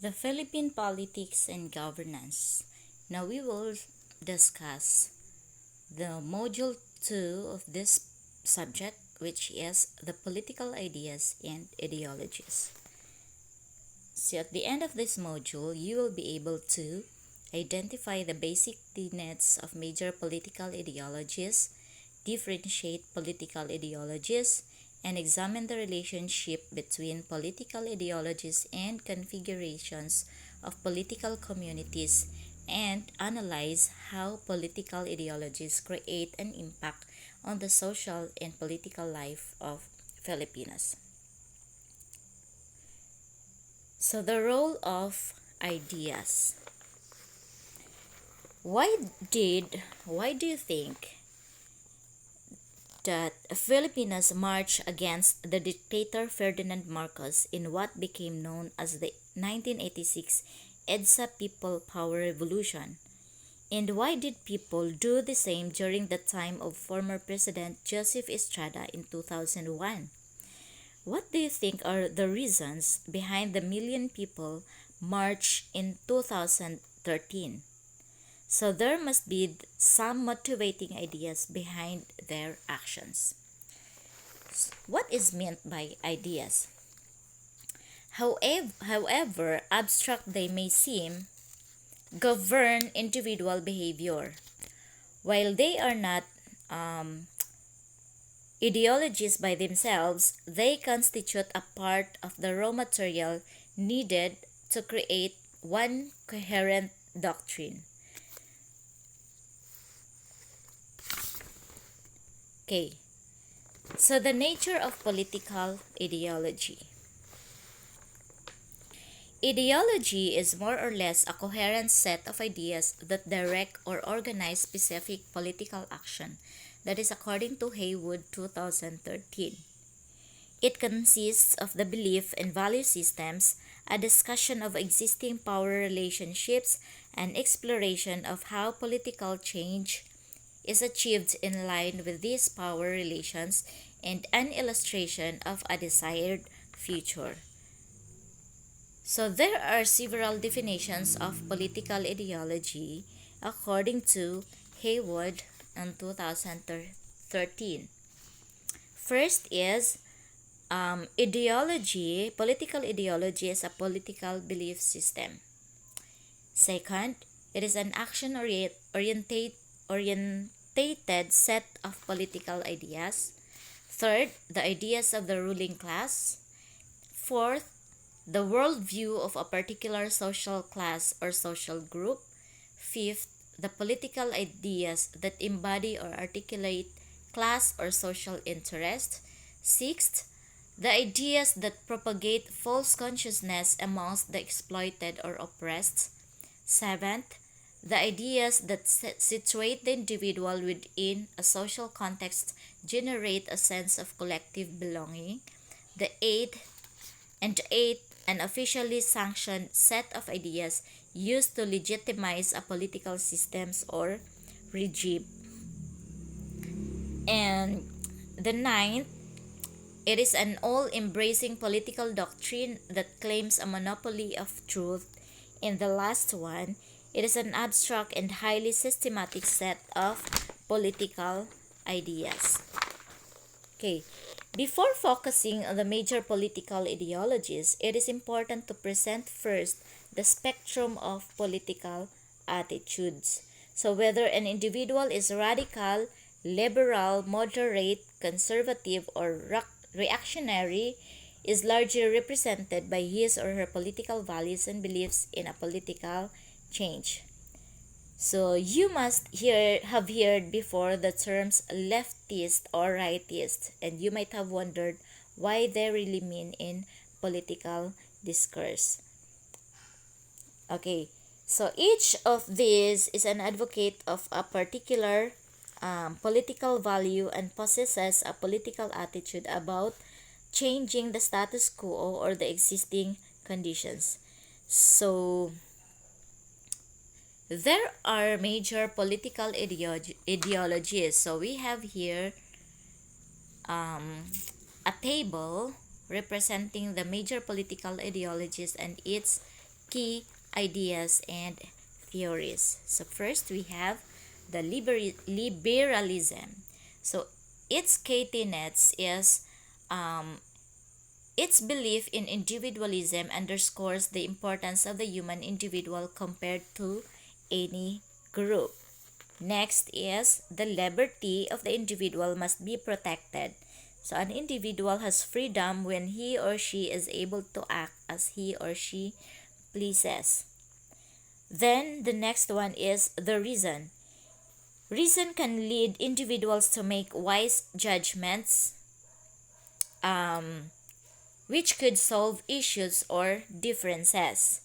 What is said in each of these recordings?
The Philippine politics and governance. Now we will discuss the module 2 of this subject, which is the political ideas and ideologies. So at the end of this module, you will be able to identify the basic tenets of major political ideologies, differentiate political ideologies, and examine the relationship between political ideologies and configurations of political communities, and analyze how political ideologies create an impact on the social and political life of Filipinos. So the role of ideas. Why do you think that Filipinos marched against the dictator Ferdinand Marcos in what became known as the 1986 EDSA People Power Revolution? And why did people do the same during the time of former President Joseph Estrada in 2001? What do you think are the reasons behind the million people march in 2013? So there must be some motivating ideas behind their actions. What is meant by ideas? However abstract they may seem, govern individual behavior. While they are not ideologies by themselves, they constitute a part of the raw material needed to create one coherent doctrine. Okay, so the nature of political ideology. Ideology is more or less a coherent set of ideas that direct or organize specific political action. That is according to Haywood 2013. It consists of the belief and value systems, a discussion of existing power relationships, and exploration of how political change is achieved in line with these power relations, and an illustration of a desired future. So there are several definitions of political ideology according to Haywood in 2013. First is ideology. Political ideology is a political belief system. Second, it is an action-oriented set of political ideas. Third, the ideas of the ruling class. Fourth, the worldview of a particular social class or social group. Fifth, the political ideas that embody or articulate class or social interest. Sixth, the ideas that propagate false consciousness amongst the exploited or oppressed. Seventh, the ideas that situate the individual within a social context generate a sense of collective belonging. The eighth, an officially sanctioned set of ideas used to legitimize a political systems or regime. And the ninth, it is an all-embracing political doctrine that claims a monopoly of truth. And the last one, it is an abstract and highly systematic set of political ideas. Okay, before focusing on the major political ideologies, it is important to present first the spectrum of political attitudes. So whether an individual is radical, liberal, moderate, conservative, or reactionary is largely represented by his or her political values and beliefs in a political change. So you must have heard before the terms leftist or rightist, and you might have wondered why they really mean in political discourse. Okay, so each of these is an advocate of a particular political value and possesses a political attitude about changing the status quo or the existing conditions. So there are major political ideologies. So we have here a table representing the major political ideologies and its key ideas and theories. So first we have the liberalism. So its key tenets is its belief in individualism underscores the importance of the human individual compared to any group. Next is the liberty of the individual must be protected. So an individual has freedom when he or she is able to act as he or she pleases. Then the next one is the reason. Reason can lead individuals to make wise judgments, which could solve issues or differences.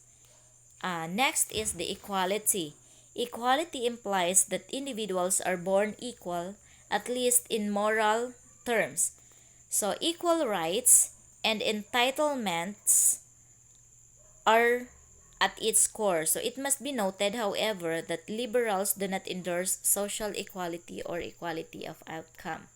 Next is the equality. Equality implies that individuals are born equal, at least in moral terms. So equal rights and entitlements are at its core. So it must be noted, however, that liberals do not endorse social equality or equality of outcome.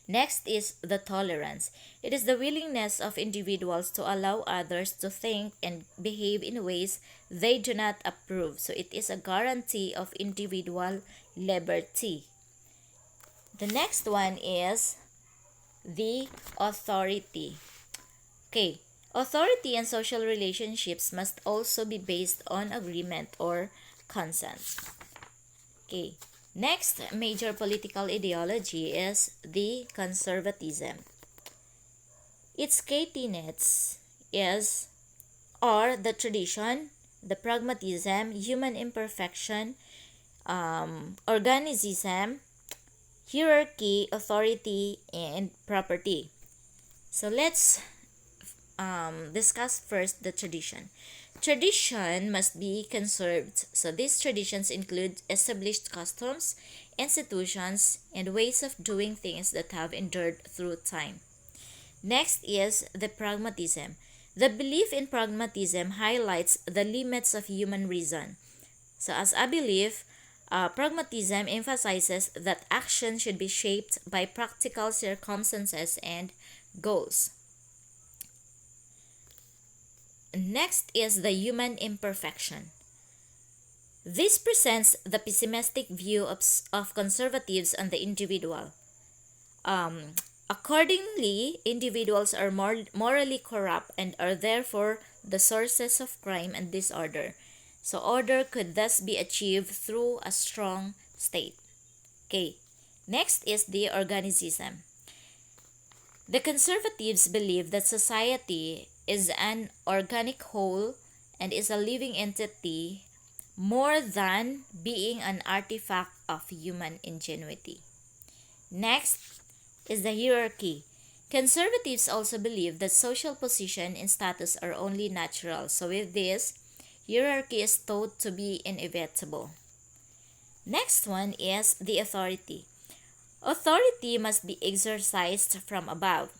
Next is the tolerance. It is the willingness of individuals to allow others to think and behave in ways they do not approve. So it is a guarantee of individual liberty. The next one is the authority. Okay, authority and social relationships must also be based on agreement or consent. Okay, next major political ideology is the conservatism. Its key tenets are the tradition, the pragmatism, human imperfection, organicism, hierarchy, authority, and property. So let's discuss first the tradition. Tradition must be conserved. So these traditions include established customs, institutions, and ways of doing things that have endured through time. Next is the pragmatism. The belief in pragmatism highlights the limits of human reason. So as a belief, pragmatism emphasizes that action should be shaped by practical circumstances and goals. Next is the human imperfection. This presents the pessimistic view of conservatives on the individual. Accordingly, individuals are morally corrupt and are therefore the sources of crime and disorder. So order could thus be achieved through a strong state. Okay. Next is the organicism. The conservatives believe that society is an organic whole and is a living entity more than being an artifact of human ingenuity. Next is the hierarchy. Conservatives also believe that social position and status are only natural. So with this, hierarchy is thought to be inevitable. Next one is the authority. Authority must be exercised from above.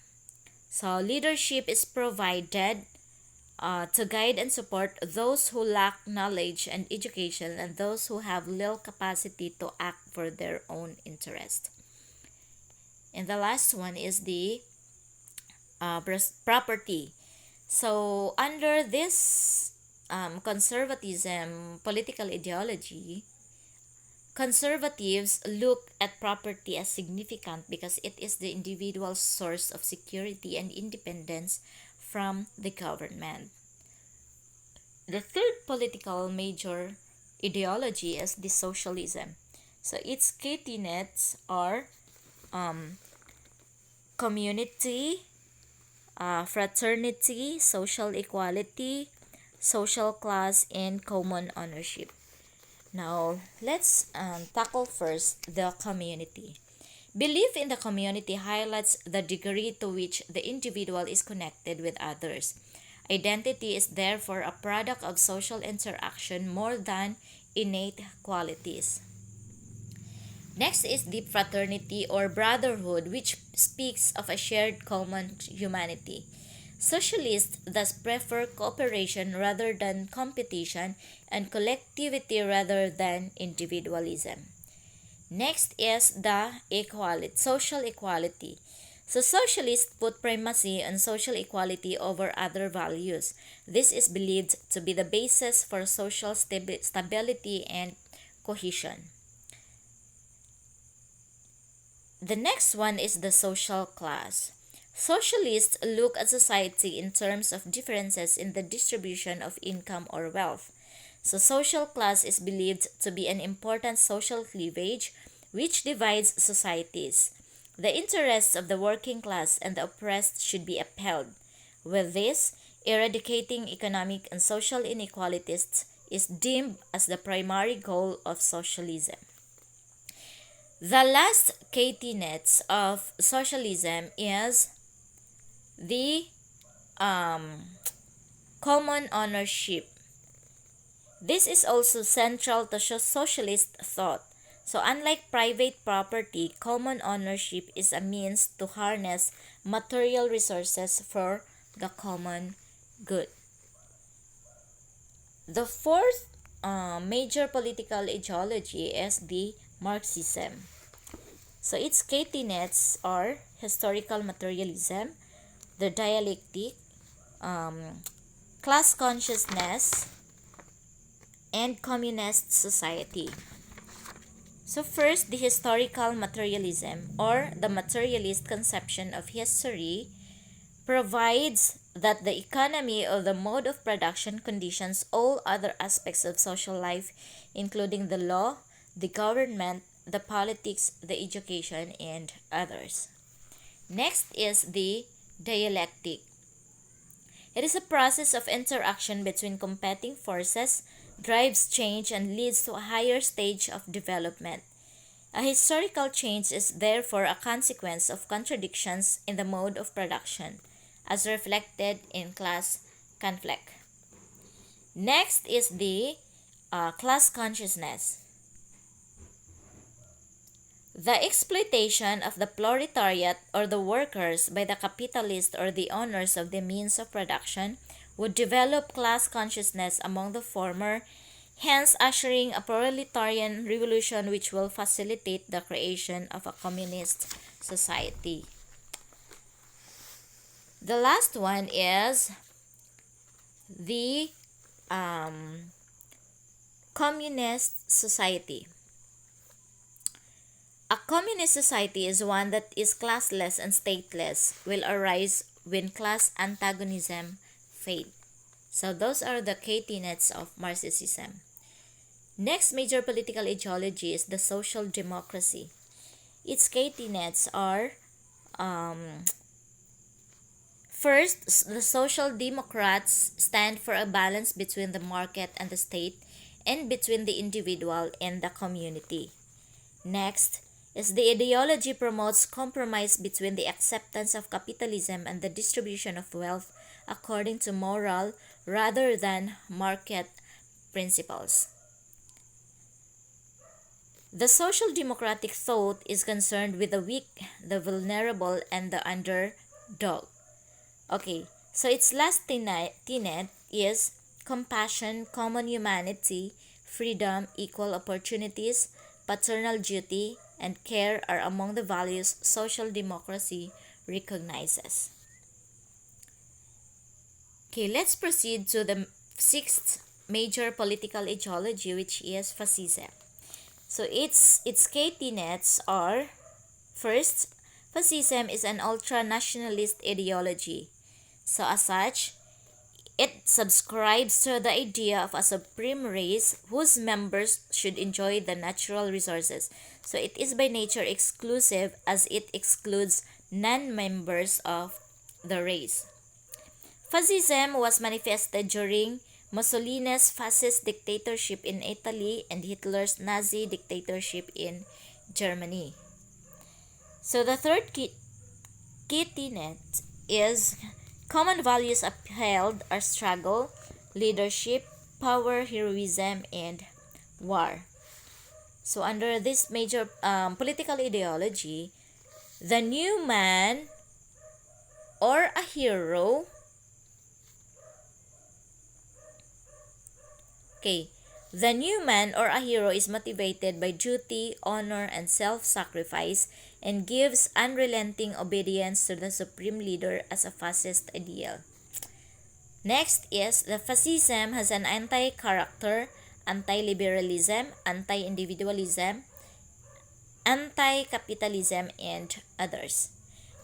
So leadership is provided to guide and support those who lack knowledge and education and those who have little capacity to act for their own interest. And the last one is the property. So under this conservatism political ideology, conservatives look at property as significant because it is the individual's source of security and independence from the government. The third political major ideology is the socialism. So its key tenets are community, fraternity, social equality, social class, and common ownership. Now, let's tackle first the community. Belief in the community highlights the degree to which the individual is connected with others. Identity is therefore a product of social interaction more than innate qualities. Next is the fraternity or brotherhood, which speaks of a shared common humanity. Socialists thus prefer cooperation rather than competition and collectivity rather than individualism. Next is the social equality. So socialists put primacy on social equality over other values. This is believed to be the basis for social stability and cohesion. The next one is the social class. Socialists look at society in terms of differences in the distribution of income or wealth. So social class is believed to be an important social cleavage which divides societies. The interests of the working class and the oppressed should be upheld. With this, eradicating economic and social inequalities is deemed as the primary goal of socialism. The last key tenets of socialism is the common ownership. This is also central to socialist thought. So unlike private property, common ownership is a means to harness material resources for the common good. The fourth major political ideology is the Marxism. So its key tenets are historical materialism, the dialectic, class consciousness, and communist society. So first, the historical materialism, or the materialist conception of history, provides that the economy or the mode of production conditions all other aspects of social life, including the law, the government, the politics, the education, and others. Next is the dialectic. It is a process of interaction between competing forces, drives change, and leads to a higher stage of development. A historical change is therefore a consequence of contradictions in the mode of production, as reflected in class conflict. Next is the class consciousness. The exploitation of the proletariat or the workers by the capitalists or the owners of the means of production would develop class consciousness among the former, hence ushering a proletarian revolution which will facilitate the creation of a communist society. The last one is the communist society. A communist society is one that is classless and stateless, will arise when class antagonism fade. So those are the key tenets of Marxism. Next major political ideology is the social democracy. Its key tenets are first, the social democrats stand for a balance between the market and the state and between the individual and the community. Next is the ideology promotes compromise between the acceptance of capitalism and the distribution of wealth according to moral rather than market principles. The social democratic thought is concerned with the weak, the vulnerable, and the underdog. Okay, so its last tenet is compassion, common humanity, freedom, equal opportunities, paternal duty, and care are among the values social democracy recognizes. Okay, let's proceed to the sixth major political ideology, which is Fascism. So its key tenets are, first, Fascism is an ultra-nationalist ideology. So as such, it subscribes to the idea of a supreme race whose members should enjoy the natural resources. So it is by nature exclusive as it excludes non-members of the race. Fascism was manifested during Mussolini's fascist dictatorship in Italy and Hitler's Nazi dictatorship in Germany. So the third key tenet is common values upheld are struggle, leadership, power, heroism, and war. So under this major political ideology, the new man or a hero, okay, The new man or a hero is motivated by duty, honor, and self-sacrifice and gives unrelenting obedience to the supreme leader as a fascist ideal. Next is the fascism has an anti-character, anti-liberalism, anti-individualism, anti-capitalism, and others.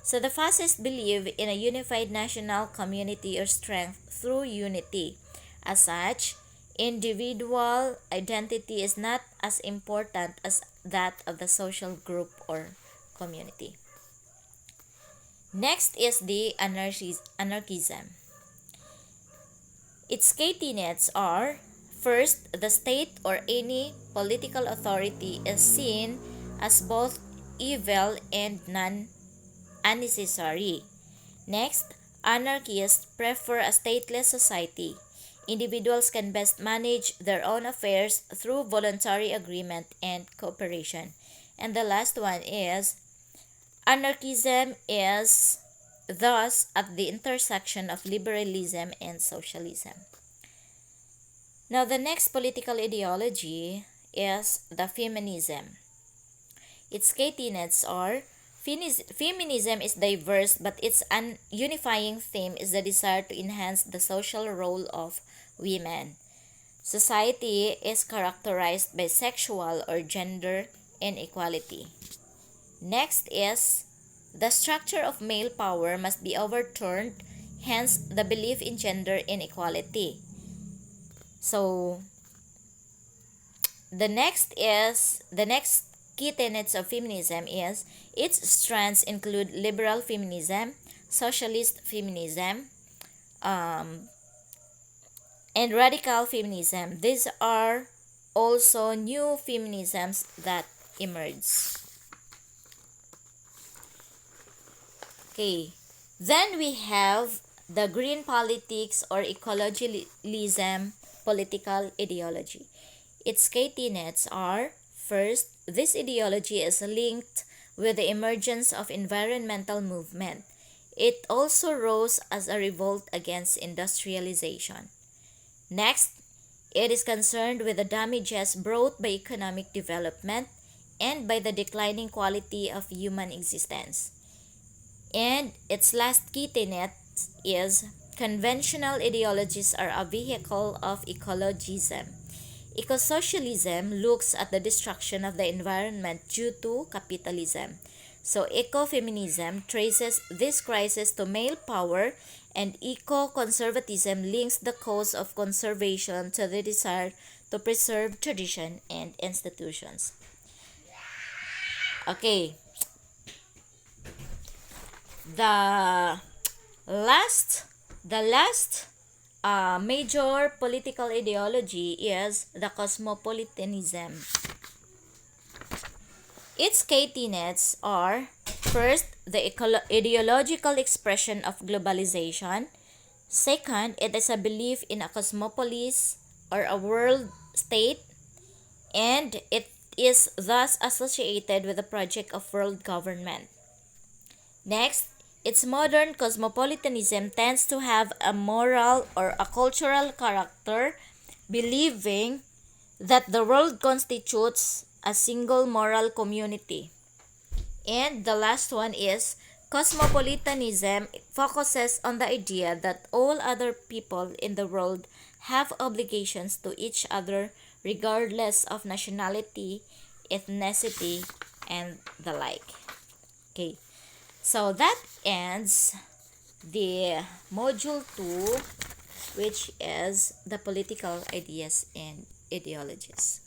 So the fascists believe in a unified national community or strength through unity. As such, individual identity is not as important as that of the social group or community. Next is the anarchism. Its key tenets are: first, the state or any political authority is seen as both evil and unnecessary. Next, anarchists prefer a stateless society. Individuals can best manage their own affairs through voluntary agreement and cooperation. And the last one is anarchism is thus at the intersection of liberalism and socialism. Now, the next political ideology is the feminism. Its key tenets are: feminism is diverse, but its unifying theme is the desire to enhance the social role of women. Society is characterized by sexual or gender inequality. Next is the structure of male power must be overturned, hence the belief in gender inequality. So, the next key tenets of feminism is its strands include liberal feminism, socialist feminism, and radical feminism. These are also new feminisms that emerge. Okay, then we have the green politics or ecologialism political ideology. Its key tenets are: first, this ideology is linked with the emergence of environmental movement. It also rose as a revolt against industrialization. Next, it is concerned with the damages brought by economic development and by the declining quality of human existence. And its last key tenet is conventional ideologies are a vehicle of ecologism. Eco-socialism looks at the destruction of the environment due to capitalism. So ecofeminism traces this crisis to male power, and eco-conservatism links the cause of conservation to the desire to preserve tradition and institutions. Okay. The last major political ideology is the Cosmopolitanism. Its key tenets are: first, the ideological expression of globalization. Second, it is a belief in a cosmopolis or a world state, and it is thus associated with the project of world government. Next, its modern cosmopolitanism tends to have a moral or a cultural character, believing that the world constitutes a single moral community. And the last one is cosmopolitanism focuses on the idea that all other people in the world have obligations to each other regardless of nationality, ethnicity, and the like. Okay. So that ends the module 2, which is the political ideas and ideologies.